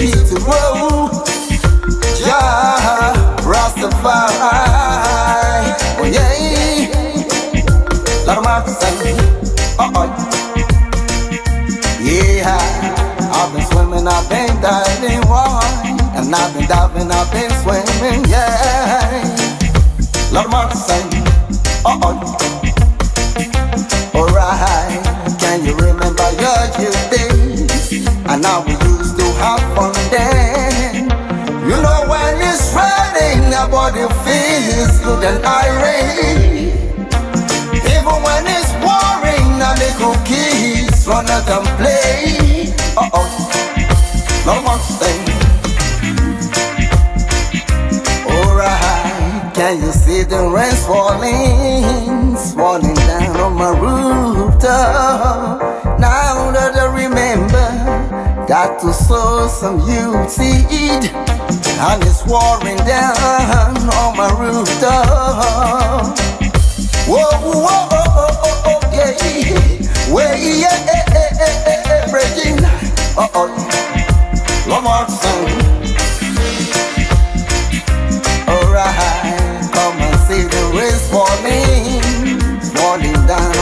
seed to grow. Jah Rastafari, oh yeah. Lord of mercy, yeah. I've been swimming, I've been diving, why? And I've been diving, I've been swimming, yeah. Lord of mercy, alright. Can you remember your youth days? And now we used to have fun then. You know when it's raining, nobody feels good and irate. Even when it's pouring, the little kids run out and play. No more thing. Alright, can you see the rain falling down on my rooftop? Now that I remember, got to sow some youth seed, and it's pouring down on my rooftop. Whoa, whoa, yeah, where, yeah, breaking, one more time. Alright, come and see the rain falling.